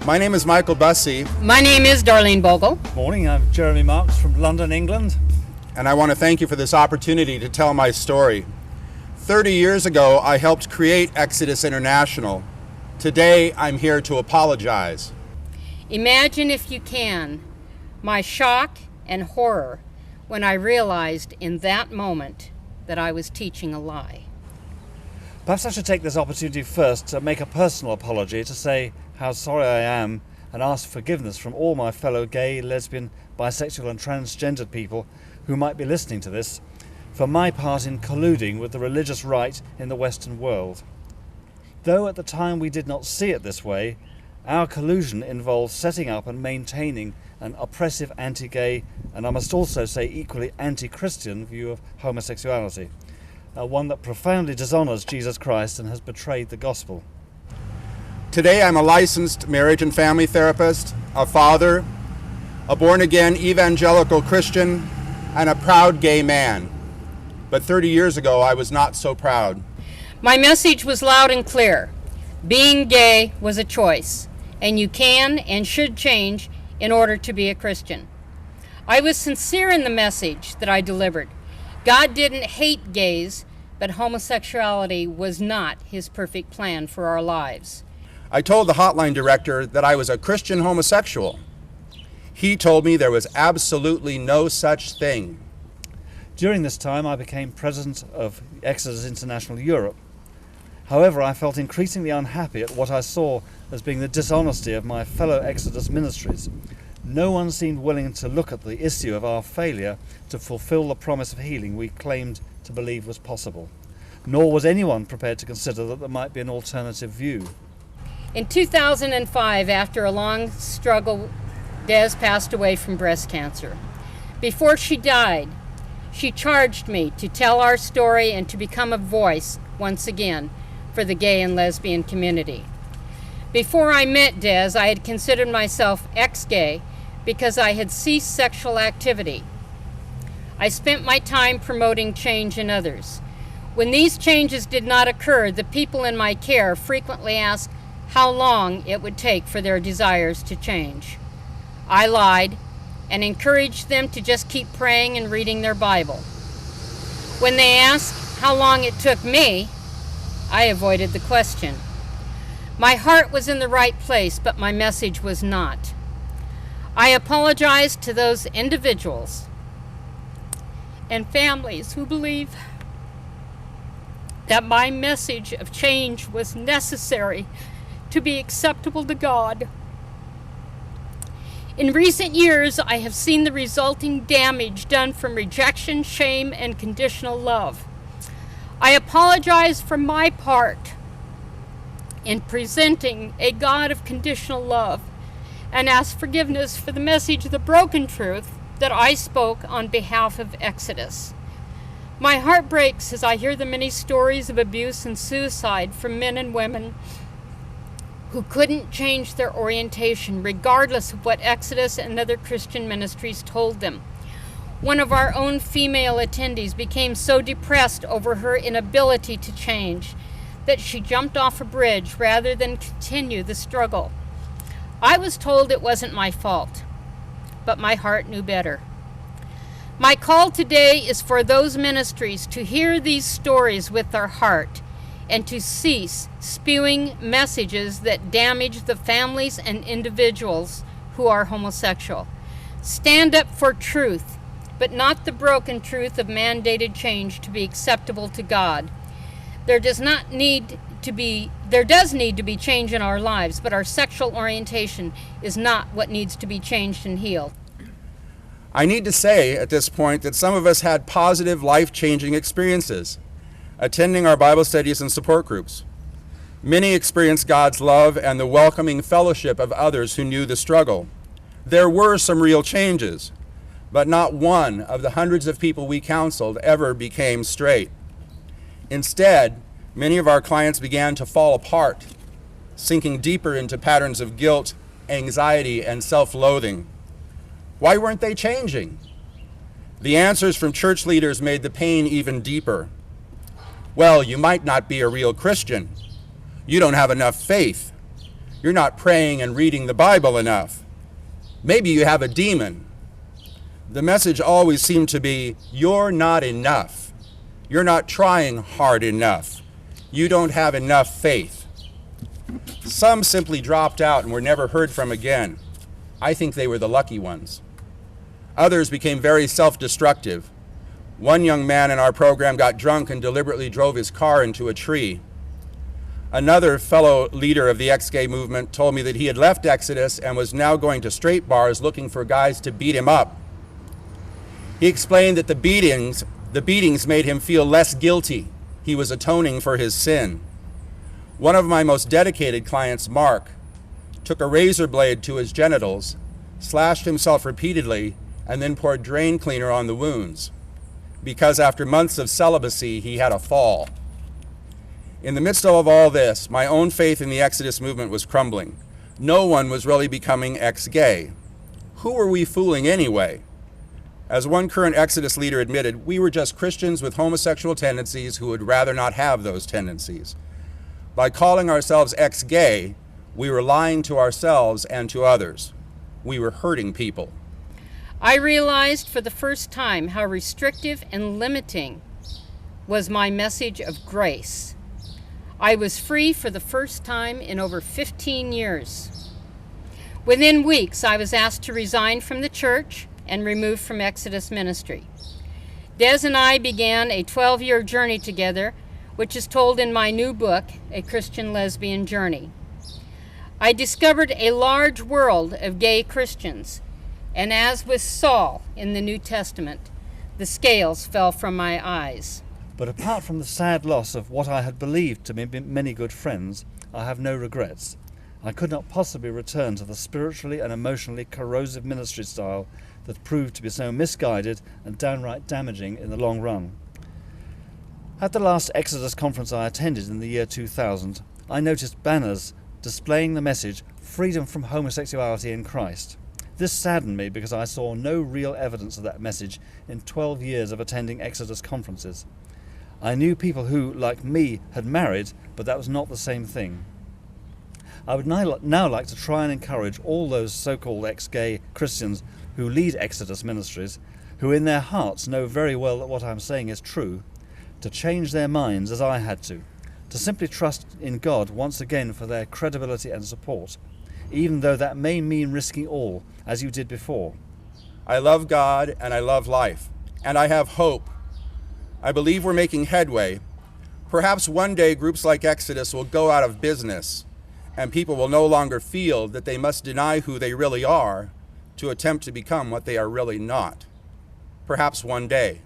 My name is Michael Busse. My name is Darlene Bogle. Morning, I'm Jeremy Marks from London, England. And I want to thank you for this opportunity to tell my story. 30 years ago, I helped create Exodus International. Today, I'm here to apologize. Imagine, if you can, my shock and horror when I realized in that moment that I was teaching a lie. Perhaps I should take this opportunity first to make a personal apology, to say how sorry I am and ask forgiveness from all my fellow gay, lesbian, bisexual and transgendered people who might be listening to this for my part in colluding with the religious right in the Western world. Though at the time we did not see it this way, our collusion involved setting up and maintaining an oppressive anti-gay, and I must also say equally anti-Christian view of homosexuality, one that profoundly dishonours Jesus Christ and has betrayed the gospel. Today, I'm a licensed marriage and family therapist, a father, a born-again evangelical Christian, and a proud gay man. But 30 years ago, I was not so proud. My message was loud and clear. Being gay was a choice, and you can and should change in order to be a Christian. I was sincere in the message that I delivered. God didn't hate gays, but homosexuality was not his perfect plan for our lives. I told the hotline director that I was a Christian homosexual. He told me there was absolutely no such thing. During this time, I became president of Exodus International Europe. However, I felt increasingly unhappy at what I saw as being the dishonesty of my fellow Exodus ministries. No one seemed willing to look at the issue of our failure to fulfill the promise of healing we claimed to believe was possible. Nor was anyone prepared to consider that there might be an alternative view. In 2005, after a long struggle, Des passed away from breast cancer. Before she died, she charged me to tell our story and to become a voice, once again, for the gay and lesbian community. Before I met Des, I had considered myself ex-gay because I had ceased sexual activity. I spent my time promoting change in others. When these changes did not occur, the people in my care frequently asked how long it would take for their desires to change. I lied and encouraged them to just keep praying and reading their Bible. When they asked how long it took me, I avoided the question. My heart was in the right place, but my message was not. I apologize to those individuals and families who believe that my message of change was necessary to be acceptable to God. In recent years, I have seen the resulting damage done from rejection, shame, and conditional love. I apologize for my part in presenting a God of conditional love and ask forgiveness for the message of the broken truth that I spoke on behalf of Exodus. My heart breaks as I hear the many stories of abuse and suicide from men and women who couldn't change their orientation regardless of what Exodus and other Christian ministries told them. One of our own female attendees became so depressed over her inability to change that she jumped off a bridge rather than continue the struggle. I was told it wasn't my fault, but my heart knew better. My call today is for those ministries to hear these stories with their heart and to cease spewing messages that damage the families and individuals who are homosexual. Stand up for truth, but not the broken truth of mandated change to be acceptable to God. There does need to be change in our lives, but our sexual orientation is not what needs to be changed and healed. I need to say at this point that some of us had positive, life-changing experiences attending our Bible studies and support groups. Many experienced God's love and the welcoming fellowship of others who knew the struggle. There were some real changes, but not one of the hundreds of people we counseled ever became straight. Instead, many of our clients began to fall apart, sinking deeper into patterns of guilt, anxiety, and self-loathing. Why weren't they changing? The answers from church leaders made the pain even deeper. Well, you might not be a real Christian. You don't have enough faith. You're not praying and reading the Bible enough. Maybe you have a demon. The message always seemed to be, you're not enough. You're not trying hard enough. You don't have enough faith. Some simply dropped out and were never heard from again. I think they were the lucky ones. Others became very self-destructive. One young man in our program got drunk and deliberately drove his car into a tree. Another fellow leader of the ex-gay movement told me that he had left Exodus and was now going to straight bars looking for guys to beat him up. He explained that the beatings made him feel less guilty. He was atoning for his sin. One of my most dedicated clients, Mark, took a razor blade to his genitals, slashed himself repeatedly, and then poured drain cleaner on the wounds, because after months of celibacy, he had a fall. In the midst of all this, my own faith in the Exodus movement was crumbling. No one was really becoming ex-gay. Who were we fooling anyway? As one current Exodus leader admitted, we were just Christians with homosexual tendencies who would rather not have those tendencies. By calling ourselves ex-gay, we were lying to ourselves and to others. We were hurting people. I realized for the first time how restrictive and limiting was my message of grace. I was free for the first time in over 15 years. Within weeks, I was asked to resign from the church and removed from Exodus ministry. Des and I began a 12-year journey together, which is told in my new book, A Christian Lesbian Journey. I discovered a large world of gay Christians, and as with Saul in the New Testament, the scales fell from my eyes. But apart from the sad loss of what I had believed to be many good friends, I have no regrets. I could not possibly return to the spiritually and emotionally corrosive ministry style that proved to be so misguided and downright damaging in the long run. At the last Exodus conference I attended in the year 2000, I noticed banners displaying the message, freedom from homosexuality in Christ. This saddened me because I saw no real evidence of that message in 12 years of attending Exodus conferences. I knew people who, like me, had married, but that was not the same thing. I would now like to try and encourage all those so-called ex-gay Christians who lead Exodus ministries, who in their hearts know very well that what I'm saying is true, to change their minds as I had to simply trust in God once again for their credibility and support, even though that may mean risking all, as you did before. I love God and I love life, and I have hope. I believe we're making headway. Perhaps one day groups like Exodus will go out of business, and people will no longer feel that they must deny who they really are to attempt to become what they are really not. Perhaps one day.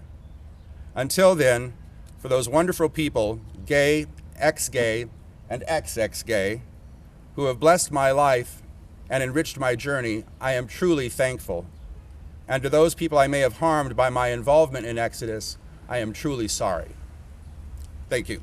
Until then, for those wonderful people, gay, ex-gay, and ex-ex-gay, who have blessed my life and enriched my journey, I am truly thankful. And to those people I may have harmed by my involvement in Exodus, I am truly sorry. Thank you.